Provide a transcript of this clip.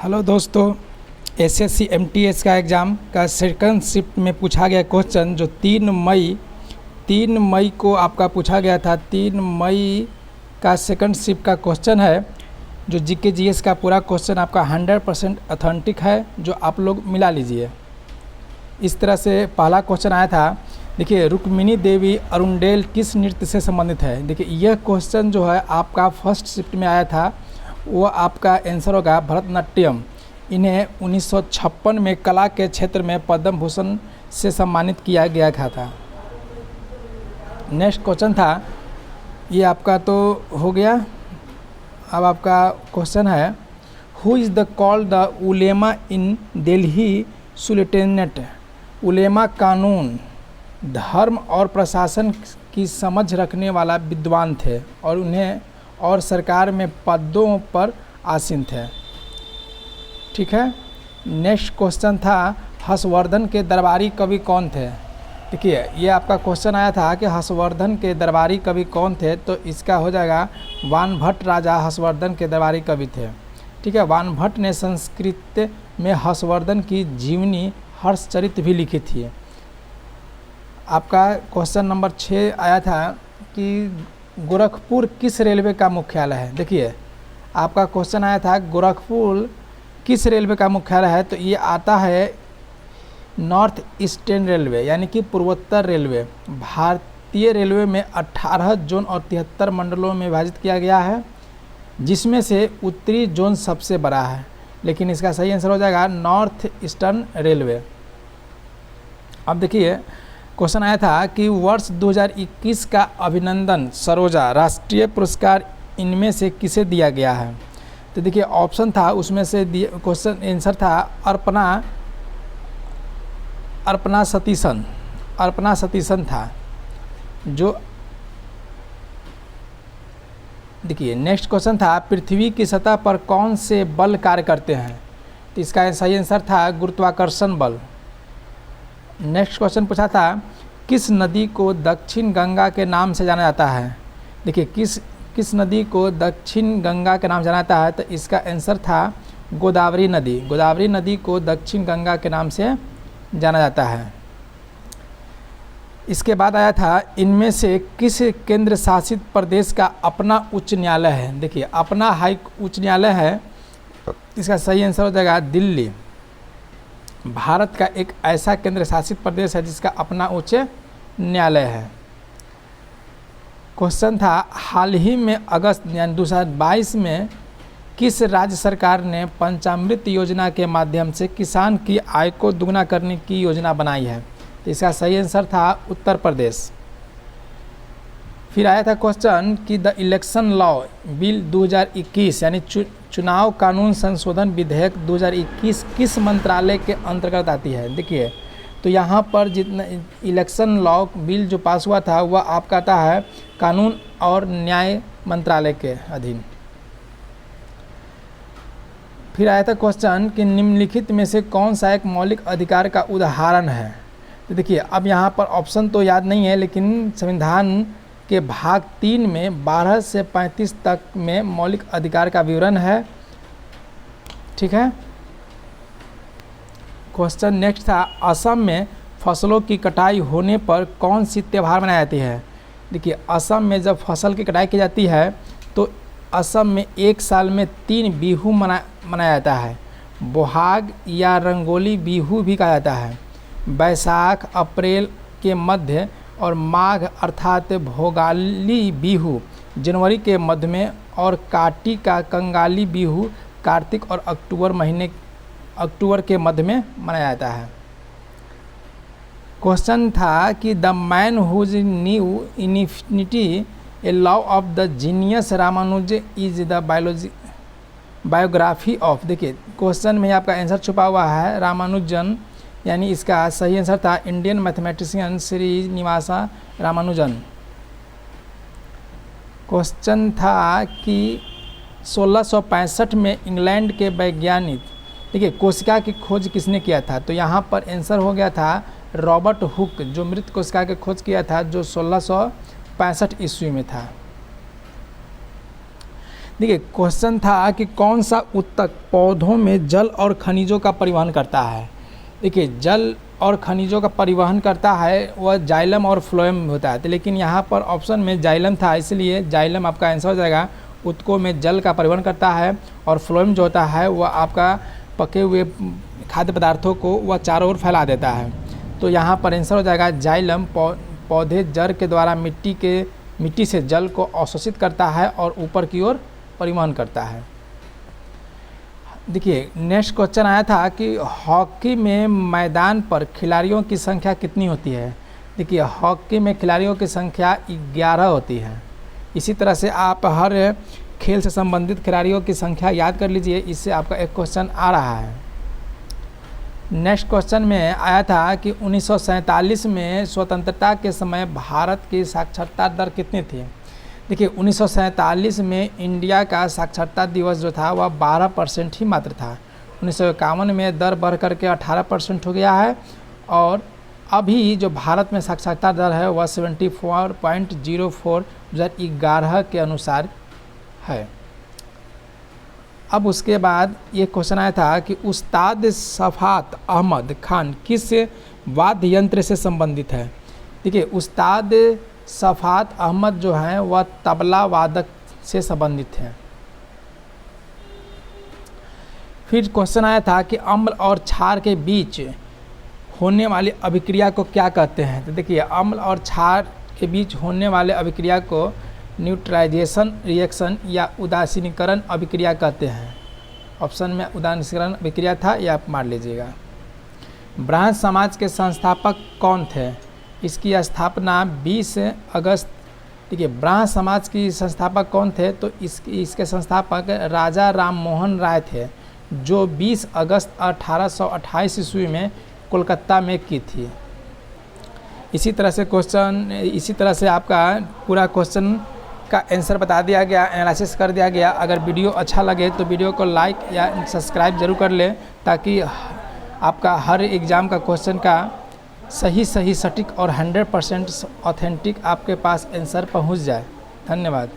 Hello दोस्तों, SSC MTS का exam का सेकंड शिफ्ट में पूछा गया क्वेश्चन जो 3 मई को आपका पूछा गया था। 3 मई का सेकंड शिफ्ट का क्वेश्चन है जो जीके जीएस का पूरा क्वेश्चन आपका 100% ऑथेंटिक है, जो आप लोग मिला लीजिए। इस तरह से पहला क्वेश्चन आया था। देखिए, रुक्मिणी देवी अरुंडेल किस नृत्य से संबंधित है। देखिए, यह क्वेश्चन जो है आपका फर्स्ट शिफ्ट में आया था, वो आपका आंसर होगा भरतनाट्यम। इन्हें 1956 में कला के क्षेत्र में पद्म भूषण से सम्मानित किया गया था। नेक्स्ट क्वेश्चन था, ये आपका तो हो गया। अब आपका क्वेश्चन है, who is the called the ulema in Delhi sultanate. उलेमा कानून, धर्म और प्रशासन की समझ रखने वाला विद्वान थे और उन्हें और सरकार में पदों पर आसीन थे। ठीक है। नेक्स्ट क्वेश्चन था, हर्षवर्धन के दरबारी कवि कौन थे। देखिए, ये आपका क्वेश्चन आया था कि हर्षवर्धन के दरबारी कवि कौन थे, तो इसका हो जाएगा वानभट्ट राजा हर्षवर्धन के दरबारी कवि थे। ठीक है। वानभट्ट ने संस्कृत में हर्षवर्धन की जीवनी हर्षचरित भी लिखी थी। आपका क्वेश्चन नंबर 6 आया था कि गोरखपुर किस रेलवे का मुख्यालय है। देखिए, आपका क्वेश्चन आया था गोरखपुर किस रेलवे का मुख्यालय है, तो ये आता है नॉर्थ ईस्टर्न रेलवे यानी कि पूर्वोत्तर रेलवे। भारतीय रेलवे में 18 जोन और 73 मंडलों में विभाजित किया गया है, जिसमें से उत्तरी जोन सबसे बड़ा है, लेकिन इसका सही आंसर हो जाएगा नॉर्थ ईस्टर्न रेलवे। अब देखिए, क्वेश्चन आया था कि वर्ष 2021 का अभिनंदन सरोजा राष्ट्रीय पुरस्कार इनमें से किसे दिया गया है। तो देखिए, ऑप्शन था, उसमें से क्वेश्चन आंसर था अर्पणा सतीशन था जो। देखिए, नेक्स्ट क्वेश्चन था, पृथ्वी की सतह पर कौन से बल कार्य करते हैं। तो इसका सही आंसर था गुरुत्वाकर्षण बल। नेक्स्ट क्वेश्चन पूछा था, किस नदी को दक्षिण गंगा के नाम से जाना जाता है। देखिए, किस नदी को दक्षिण गंगा के नाम से जाना जाता है, तो इसका आंसर था गोदावरी नदी। गोदावरी नदी को दक्षिण गंगा के नाम से जाना जाता है। इसके बाद आया था, इनमें से किस केंद्र शासित प्रदेश का अपना उच्च न्यायालय है। देखिए, अपना उच्च न्यायालय है, इसका सही आंसर हो जाएगा दिल्ली। भारत का एक ऐसा केंद्र शासित प्रदेश है जिसका अपना उच्च न्यायालय है। क्वेश्चन था, हाल ही में अगस्त यानी 2022 में किस राज्य सरकार ने पंचामृत योजना के माध्यम से किसान की आय को दुगना करने की योजना बनाई है। तो इसका सही आंसर था उत्तर प्रदेश। फिर आया था क्वेश्चन कि द इलेक्शन लॉ बिल 2021 यानी चुनाव कानून संशोधन विधेयक 2021 किस मंत्रालय के अंतर्गत आती है। देखिए, तो यहाँ पर जितना इलेक्शन लॉ बिल जो पास हुआ था वह आपका आता है कानून और न्याय मंत्रालय के अधीन। फिर आया था क्वेश्चन कि निम्नलिखित में से कौन सा एक मौलिक अधिकार का उदाहरण है। तो देखिए, अब यहाँ पर ऑप्शन तो याद नहीं है, लेकिन संविधान के भाग 3 में 12 से 35 तक में मौलिक अधिकार का विवरण है। ठीक है। क्वेश्चन नेक्स्ट था, असम में फसलों की कटाई होने पर कौन सी त्यौहार मनाई जाती है। देखिए, असम में जब फसल की कटाई की जाती है तो असम में एक साल में 3 बिहू मनाया जाता है। बोहाग या रंगोली बिहू भी कहा जाता है। बैसाख अप्रैल के मध्य और माघ अर्थात भोगाली बिहू जनवरी के मध्य में और काटी का कंगाली बिहू कार्तिक और अक्टूबर के मध्य में मनाया जाता है। क्वेश्चन था कि the man who knew infinity a law of the genius Ramanuj is the biography of. देखिए, क्वेश्चन में आपका आंसर छुपा हुआ है रामानुजन, यानी इसका सही आंसर था Indian mathematician Srinivasa Ramanujan. Question था कि 1665 में इंग्लैंड के वैज्ञानिक, देखिए, कोशिका की खोज किसने किया था। तो यहाँ पर आंसर हो गया था रॉबर्ट हुक, जो मृत कोशिका की खोज किया था, जो 1665 ईस्वी में था। देखिए क्वेश्चन था कि कौन सा ऊतक पौधों में जल और खनिजों का परिवहन करता है। देखिए जल और खनिजों का परिवहन करता है वह जाइलम और फ्लोएम होता है, तो लेकिन यहाँ पर ऑप्शन में जाइलम था, इसलिए जाइलम आपका आंसर हो जाएगा। ऊतकों में जल का परिवहन करता है और फ्लोएम जो होता है वह आपका पके हुए खाद्य पदार्थों को वह चारों ओर फैला देता है। तो यहाँ पर आंसर हो जाएगा जाइलम। पौधे जड़ के द्वारा मिट्टी से जल को अवशोषित करता है और ऊपर की ओर परिवहन करता है। देखिए नेक्स्ट क्वेश्चन आया था कि हॉकी में मैदान पर खिलाड़ियों की संख्या कितनी होती है। देखिए हॉकी में खिलाड़ियों की संख्या 11 होती है। इसी तरह से आप हर खेल से संबंधित खिलाड़ियों की संख्या याद कर लीजिए, इससे आपका एक क्वेश्चन आ रहा है। नेक्स्ट क्वेश्चन में आया था कि 1947 में स्वतंत्रता के समय भारत की साक्षरता दर कितनी थी। देखिए 1947 में इंडिया का साक्षरता दिवस जो था वह 12% ही मात्र था। 1951 में दर बढ़ करके 18% हो गया है और अभी जो भारत में साक्षरता दर है वह 74.04 2011 के अनुसार है। अब उसके बाद ये क्वेश्चन आया था कि उस्ताद सफ़ात अहमद खान किस वाद्य यंत्र से संबंधित है। देखिए उस्ताद सफ़ात अहमद जो हैं वह तबला वादक से संबंधित हैं। फिर क्वेश्चन आया था कि अम्ल और क्षार के बीच होने वाली अभिक्रिया को क्या कहते हैं। तो देखिए अम्ल और क्षार के बीच होने वाले अभिक्रिया को न्यूट्रलाइजेशन रिएक्शन या उदासीनीकरण अभिक्रिया कहते हैं। ऑप्शन में उदासीनीकरण अभिक्रिया था, यह आप मान लीजिएगा। ब्राह्मण समाज के संस्थापक कौन थे। इसकी स्थापना 20 अगस्त। देखिए ब्राह्मण समाज की संस्थापक कौन थे, तो इसके संस्थापक राजा राम मोहन राय थे, जो 20 अगस्त 1828 ईस्वी में कोलकाता में की थी। इसी तरह से आपका पूरा क्वेश्चन का आंसर बता दिया गया, एनालिसिस कर दिया गया। अगर वीडियो अच्छा लगे तो वीडियो को लाइक या सब्सक्राइब ज़रूर कर लें, ताकि आपका हर एग्ज़ाम का क्वेश्चन का सही सटीक और 100% ऑथेंटिक आपके पास आंसर पहुंच जाए। धन्यवाद।